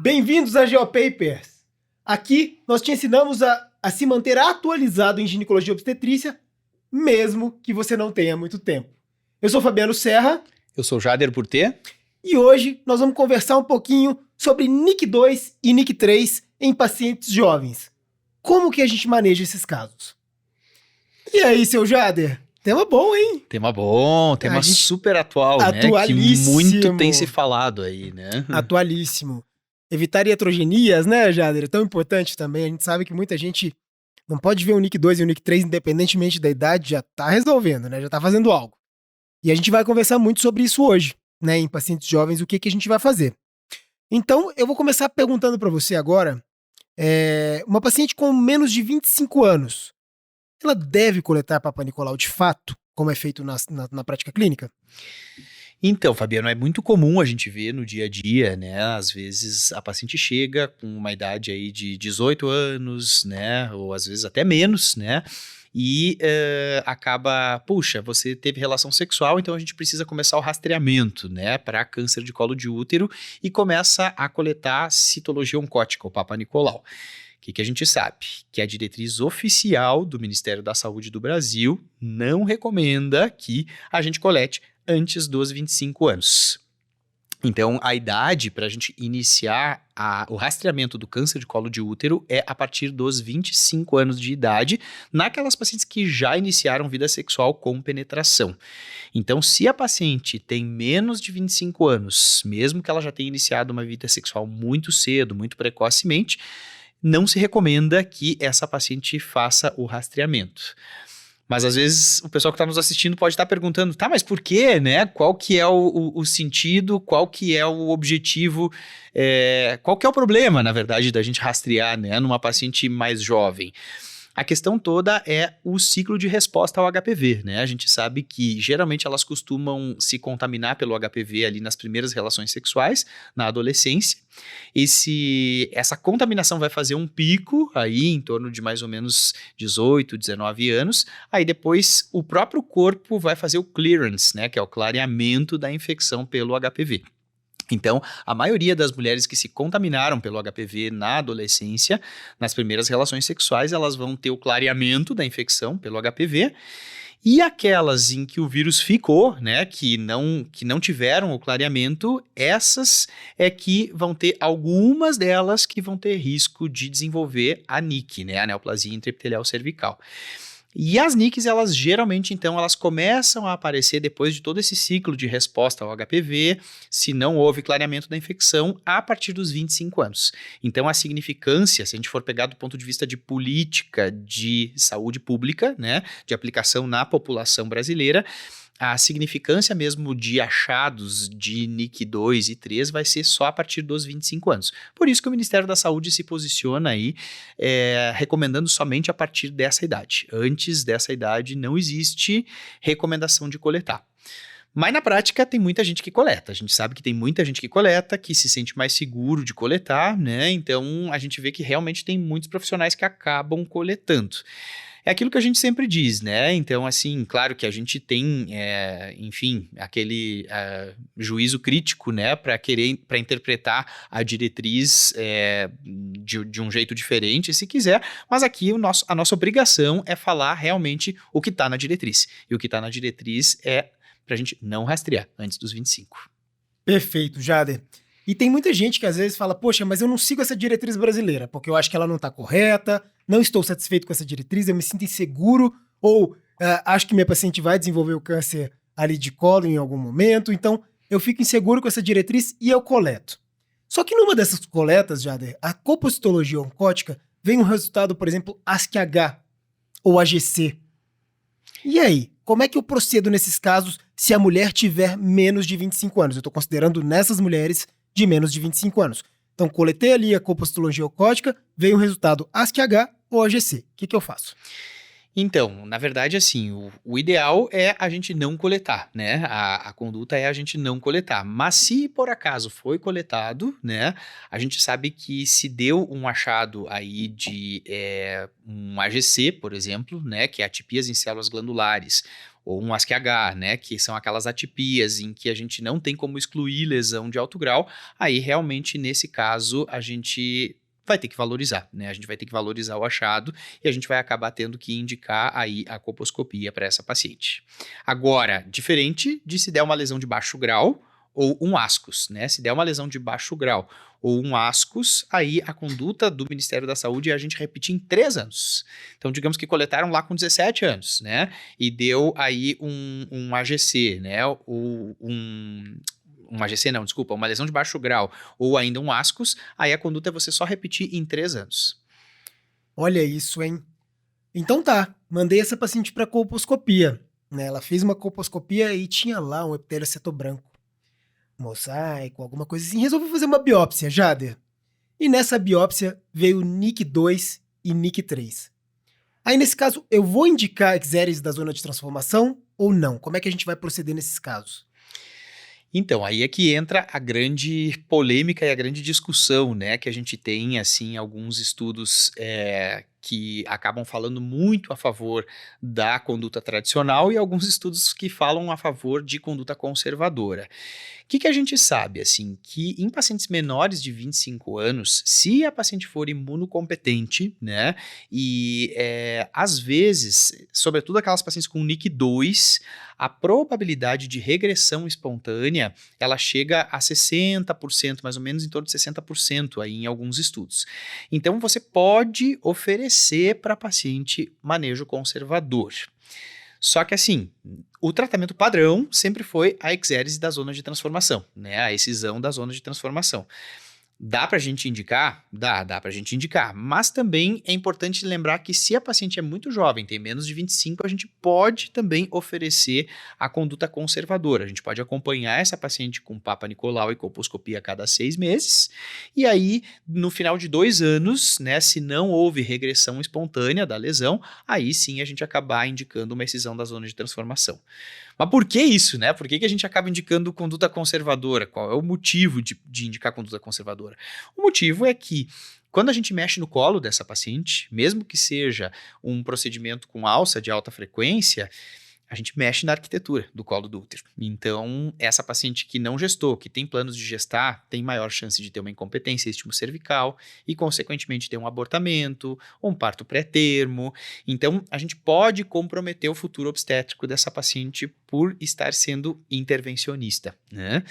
Bem-vindos a GeoPapers. Aqui nós te ensinamos a se manter atualizado em ginecologia e obstetrícia, mesmo que você não tenha muito tempo. Eu sou Fabiano Serra. Eu sou Jader Burtê. E hoje nós vamos conversar um pouquinho sobre NIC2 e NIC3 em pacientes jovens. Como que a gente maneja esses casos? E aí, seu Jader? Tema bom, hein? Tema bom, tema super atual, né? Que muito tem se falado aí, né? Atualíssimo. Evitar iatrogenias, né, Jader? É tão importante também. A gente sabe que muita gente não pode ver o NIC2 e o NIC3, independentemente da idade, já tá resolvendo, né? Já tá fazendo algo. E a gente vai conversar muito sobre isso hoje, né? Em pacientes jovens, o que a gente vai fazer. Então, eu vou começar perguntando para você agora, uma paciente com menos de 25 anos, ela deve coletar Papa Nicolau de fato, como é feito na prática clínica? Então, Fabiano, é muito comum a gente ver no dia a dia, né? Às vezes a paciente chega com uma idade aí de 18 anos, né? Ou às vezes até menos, né? E acaba, puxa, você teve relação sexual, então a gente precisa começar o rastreamento, né? Para câncer de colo de útero e começa a coletar citologia oncótica, o Papa Nicolau. O que a gente sabe? Que a diretriz oficial do Ministério da Saúde do Brasil não recomenda que a gente colete antes dos 25 anos. Então, a idade para a gente iniciar o rastreamento do câncer de colo de útero é a partir dos 25 anos de idade, naquelas pacientes que já iniciaram vida sexual com penetração. Então, se a paciente tem menos de 25 anos, mesmo que ela já tenha iniciado uma vida sexual muito cedo, muito precocemente, não se recomenda que essa paciente faça o rastreamento. Mas às vezes o pessoal que está nos assistindo pode estar perguntando, tá, mas por quê, né? Qual que é o sentido, qual que é o objetivo, qual que é o problema, na verdade, da gente rastrear, né, numa paciente mais jovem? A questão toda é o ciclo de resposta ao HPV, né? A gente sabe que geralmente elas costumam se contaminar pelo HPV ali nas primeiras relações sexuais, na adolescência. Essa contaminação vai fazer um pico aí em torno de mais ou menos 18, 19 anos. Aí depois o próprio corpo vai fazer o clearance, né? Que é o clareamento da infecção pelo HPV. Então, a maioria das mulheres que se contaminaram pelo HPV na adolescência, nas primeiras relações sexuais, elas vão ter o clareamento da infecção pelo HPV, e aquelas em que o vírus ficou, né, que não tiveram o clareamento, essas é que vão ter, algumas delas que vão ter risco de desenvolver a NIC, né, a neoplasia intraepitelial cervical. E as NICs, elas geralmente, então, elas começam a aparecer depois de todo esse ciclo de resposta ao HPV, se não houve clareamento da infecção, a partir dos 25 anos. Então, a significância, se a gente for pegar do ponto de vista de política de saúde pública, né, de aplicação na população brasileira, a significância mesmo de achados de NIC2 e 3 vai ser só a partir dos 25 anos. Por isso que o Ministério da Saúde se posiciona aí recomendando somente a partir dessa idade. Antes dessa idade não existe recomendação de coletar. Mas na prática tem muita gente que coleta. A gente sabe que tem muita gente que coleta, que se sente mais seguro de coletar, né? Então a gente vê que realmente tem muitos profissionais que acabam coletando. É aquilo que a gente sempre diz, né? Então, assim, claro que a gente tem, enfim, aquele juízo crítico, né? Para interpretar a diretriz de um jeito diferente, se quiser. Mas aqui a nossa obrigação é falar realmente o que está na diretriz. E o que está na diretriz é para a gente não rastrear antes dos 25. Perfeito, Jader. E tem muita gente que às vezes fala, poxa, mas eu não sigo essa diretriz brasileira, porque eu acho que ela não está correta, não estou satisfeito com essa diretriz, eu me sinto inseguro, ou acho que minha paciente vai desenvolver o câncer ali de colo em algum momento, então eu fico inseguro com essa diretriz e eu coleto. Só que numa dessas coletas, Jader, a copocitologia oncótica vem um resultado, por exemplo, ASC-H ou AGC. E aí, como é que eu procedo nesses casos se a mulher tiver menos de 25 anos? Eu estou considerando nessas mulheres de menos de 25 anos. Então, coletei ali a copocitologia oncótica, veio um resultado ASC-H ou AGC. O que eu faço? Então, na verdade, assim, o ideal é a gente não coletar, né? A conduta é a gente não coletar. Mas se por acaso foi coletado, né? A gente sabe que se deu um achado aí de um AGC, por exemplo, né? Que é atipias em células glandulares, ou um ASCH, né? Que são aquelas atipias em que a gente não tem como excluir lesão de alto grau. Aí, realmente, nesse caso, a gente vai ter que valorizar, né? A gente vai ter que valorizar o achado e a gente vai acabar tendo que indicar aí a colposcopia para essa paciente. Agora, diferente de se der uma lesão de baixo grau ou um ascus, né? Se der uma lesão de baixo grau ou um ascus, aí a conduta do Ministério da Saúde é a gente repetir em 3 anos. Então, digamos que coletaram lá com 17 anos, né? E deu aí um AGC, né? Ou um AGC não, desculpa, uma lesão de baixo grau ou ainda um ascus, aí a conduta é você só repetir em 3 anos. Olha isso, hein? Então tá, mandei essa paciente para colposcopia, né? Ela fez uma colposcopia e tinha lá um epitélio cetobranco, mosaico, alguma coisa assim. Resolveu fazer uma biópsia, Jader. E nessa biópsia veio NIC2 e NIC3. Aí nesse caso, eu vou indicar exéresis da zona de transformação ou não? Como é que a gente vai proceder nesses casos? Então, aí é que entra a grande polêmica e a grande discussão, né, que a gente tem, assim, alguns estudos que acabam falando muito a favor da conduta tradicional e alguns estudos que falam a favor de conduta conservadora. O que a gente sabe, assim, que em pacientes menores de 25 anos, se a paciente for imunocompetente, né, e às vezes, sobretudo aquelas pacientes com NIC2, a probabilidade de regressão espontânea, ela chega a 60%, mais ou menos em torno de 60% aí em alguns estudos. Então, você pode oferecer para paciente manejo conservador. Só que assim, o tratamento padrão sempre foi a exérese da zona de transformação, né? A excisão da zona de transformação. Dá pra gente indicar? Dá pra gente indicar. Mas também é importante lembrar que se a paciente é muito jovem, tem menos de 25, a gente pode também oferecer a conduta conservadora. A gente pode acompanhar essa paciente com Papa Nicolau e colposcopia a cada 6 meses. E aí, no final de 2 anos, né, se não houve regressão espontânea da lesão, aí sim a gente acabar indicando uma excisão da zona de transformação. Mas por que isso, né? Por que a gente acaba indicando conduta conservadora? Qual é o motivo de indicar conduta conservadora? O motivo é que quando a gente mexe no colo dessa paciente, mesmo que seja um procedimento com alça de alta frequência, a gente mexe na arquitetura do colo do útero. Então, essa paciente que não gestou, que tem planos de gestar, tem maior chance de ter uma incompetência estimo-cervical e, consequentemente, ter um abortamento, ou um parto pré-termo. Então, a gente pode comprometer o futuro obstétrico dessa paciente por estar sendo intervencionista, né?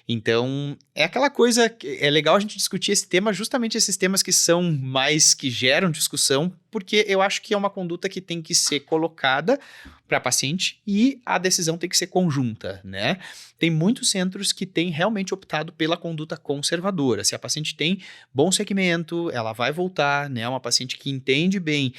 Então, é aquela coisa que é legal a gente discutir esse tema, justamente esses temas que são mais, que geram discussão, porque eu acho que é uma conduta que tem que ser colocada para a paciente e a decisão tem que ser conjunta, né? Tem muitos centros que têm realmente optado pela conduta conservadora. Se a paciente tem bom segmento, ela vai voltar, né? Uma paciente que entende bem,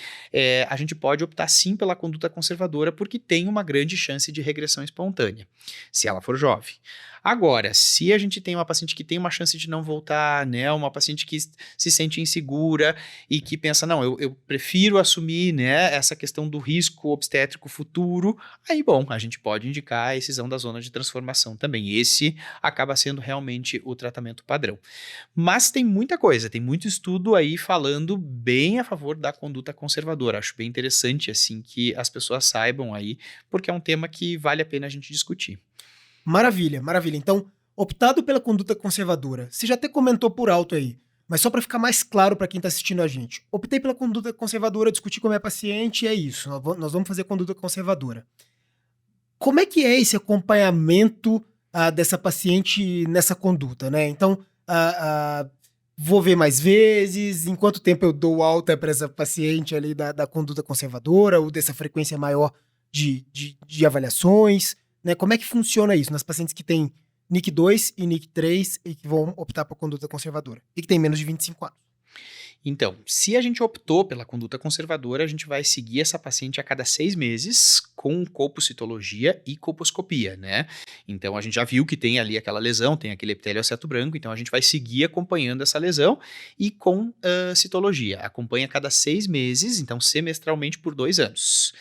a gente pode optar sim pela conduta conservadora porque tem uma grande chance de regressão espontânea, se ela for jovem. Agora, se a gente tem uma paciente que tem uma chance de não voltar, né, uma paciente que se sente insegura e que pensa, não, eu prefiro assumir, né, essa questão do risco obstétrico futuro, aí, bom, a gente pode indicar a excisão da zona de transformação também. Esse acaba sendo realmente o tratamento padrão. Mas tem muita coisa, tem muito estudo aí falando bem a favor da conduta conservadora. Acho bem interessante, assim, que as pessoas saibam aí, porque é um tema que vale a pena a gente discutir. Maravilha, maravilha. Então, optado pela conduta conservadora, você já até comentou por alto aí, mas só para ficar mais claro para quem está assistindo a gente. Optei pela conduta conservadora, discuti com a minha paciente e é isso. Nós vamos fazer conduta conservadora. Como é que é esse acompanhamento dessa paciente nessa conduta, né? Então, vou ver mais vezes, em quanto tempo eu dou alta para essa paciente ali da conduta conservadora ou dessa frequência maior de avaliações, né? Como é que funciona isso nas pacientes que têm NIC2 e NIC3 e que vão optar por conduta conservadora e que têm menos de 25 anos? Então, se a gente optou pela conduta conservadora, a gente vai seguir essa paciente a cada 6 meses com colpocitologia e colposcopia, né? Então, a gente já viu que tem ali aquela lesão, tem aquele epitélio-aceto branco, então a gente vai seguir acompanhando essa lesão e com citologia. Acompanha a cada 6 meses, então semestralmente por 2 anos.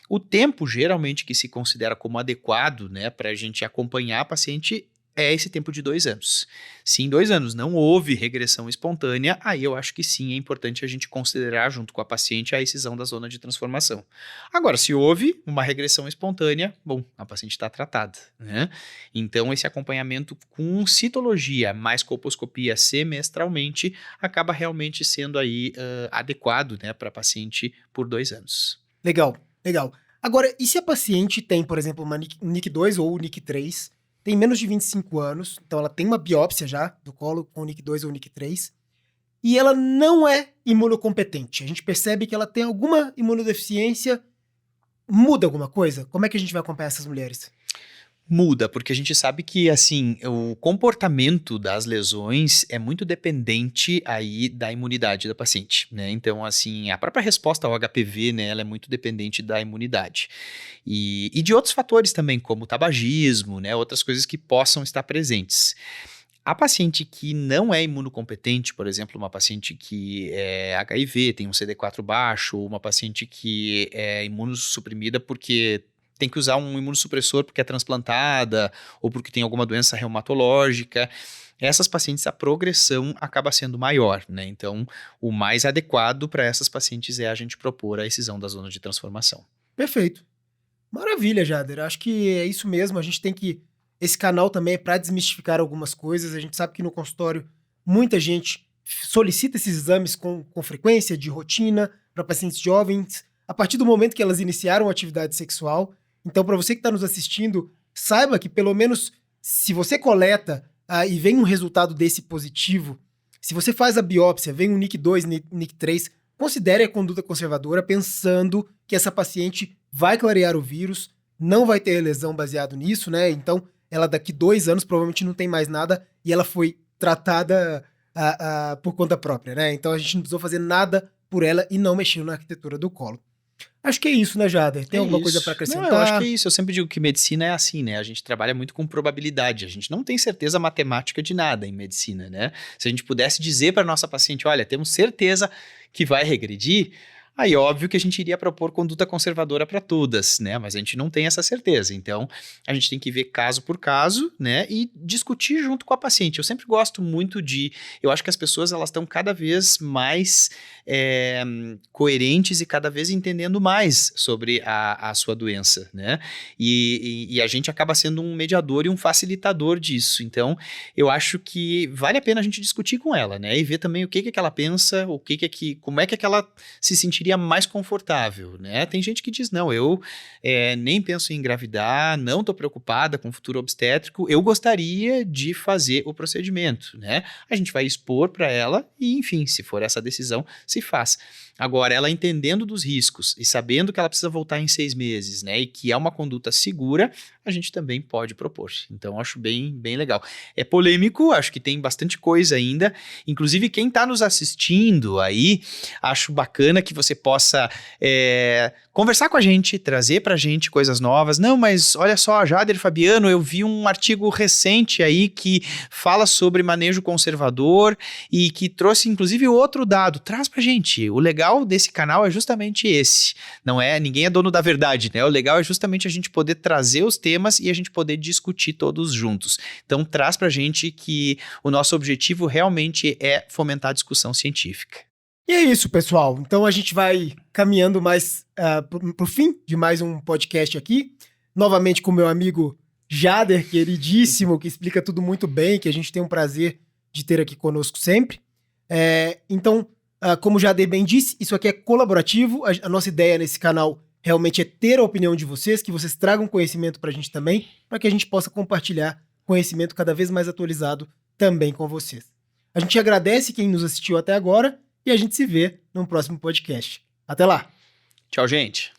O tempo, geralmente, que se considera como adequado, né, para a gente acompanhar a paciente é esse tempo de 2 anos. Se em 2 anos não houve regressão espontânea, aí eu acho que sim, é importante a gente considerar junto com a paciente a excisão da zona de transformação. Agora, se houve uma regressão espontânea, bom, a paciente está tratada, né? Então, esse acompanhamento com citologia mais colposcopia semestralmente acaba realmente sendo aí adequado, né, para a paciente por 2 anos. Legal, legal. Agora, e se a paciente tem, por exemplo, um NIC2 ou NIC3, tem menos de 25 anos, então ela tem uma biópsia já do colo com NIC2 ou NIC3, e ela não é imunocompetente. A gente percebe que ela tem alguma imunodeficiência, muda alguma coisa? Como é que a gente vai acompanhar essas mulheres? Muda, porque a gente sabe que, assim, o comportamento das lesões é muito dependente aí da imunidade da paciente, né? Então, assim, a própria resposta ao HPV, né, ela é muito dependente da imunidade. E de outros fatores também, como o tabagismo, né, outras coisas que possam estar presentes. A paciente que não é imunocompetente, por exemplo, uma paciente que é HIV, tem um CD4 baixo, ou uma paciente que é imunossuprimida porque tem que usar um imunossupressor porque é transplantada ou porque tem alguma doença reumatológica, essas pacientes a progressão acaba sendo maior, né? Então, o mais adequado para essas pacientes é a gente propor a excisão da zona de transformação. Perfeito. Maravilha, Jader. Acho que é isso mesmo. A gente tem que... Esse canal também é para desmistificar algumas coisas. A gente sabe que no consultório muita gente solicita esses exames com frequência, de rotina, para pacientes jovens, a partir do momento que elas iniciaram a atividade sexual. Então, para você que está nos assistindo, saiba que pelo menos se você coleta e vem um resultado desse positivo, se você faz a biópsia, vem um NIC2, NIC3, considere a conduta conservadora pensando que essa paciente vai clarear o vírus, não vai ter lesão baseado nisso, né? Então, ela daqui 2 anos provavelmente não tem mais nada e ela foi tratada por conta própria, né? Então, a gente não precisou fazer nada por ela e não mexeu na arquitetura do colo. Acho que é isso, né, Jader? Tem alguma coisa para acrescentar? Não, eu acho que é isso. Eu sempre digo que medicina é assim, né? A gente trabalha muito com probabilidade. A gente não tem certeza matemática de nada em medicina, né? Se a gente pudesse dizer para nossa paciente, olha, temos certeza que vai regredir, aí óbvio que a gente iria propor conduta conservadora para todas, né? Mas a gente não tem essa certeza. Então, a gente tem que ver caso por caso, né? E discutir junto com a paciente. Eu sempre gosto muito eu acho que as pessoas, elas estão cada vez mais coerentes e cada vez entendendo mais sobre a sua doença, né? E a gente acaba sendo um mediador e um facilitador disso. Então, eu acho que vale a pena a gente discutir com ela, né? E ver também o que ela pensa, como é que ela se sentiria mais confortável, né? Tem gente que diz, não, eu nem penso em engravidar, não estou preocupada com o futuro obstétrico, eu gostaria de fazer o procedimento, né? A gente vai expor para ela e, enfim, se for essa decisão, se faz. Agora, ela entendendo dos riscos e sabendo que ela precisa voltar em 6 meses, né, e que é uma conduta segura, a gente também pode propor. Então, acho bem, bem legal. É polêmico, acho que tem bastante coisa ainda. Inclusive, quem está nos assistindo aí, acho bacana que você possa conversar com a gente, trazer pra gente coisas novas. Não, mas olha só, Jader, Fabiano, eu vi um artigo recente aí que fala sobre manejo conservador e que trouxe, inclusive, outro dado. Traz pra gente. O legal desse canal é justamente esse. Ninguém é dono da verdade, né? O legal é justamente a gente poder trazer os temas e a gente poder discutir todos juntos. Então, traz pra gente que o nosso objetivo realmente é fomentar a discussão científica. E é isso, pessoal. Então a gente vai caminhando mais pro fim de mais um podcast aqui. Novamente com o meu amigo Jader, queridíssimo, que explica tudo muito bem, que a gente tem um prazer de ter aqui conosco sempre. Então, como o Jader bem disse, isso aqui é colaborativo. A nossa ideia nesse canal realmente é ter a opinião de vocês, que vocês tragam conhecimento pra gente também, para que a gente possa compartilhar conhecimento cada vez mais atualizado também com vocês. A gente agradece quem nos assistiu até agora e a gente se vê no próximo podcast. Até lá! Tchau, gente!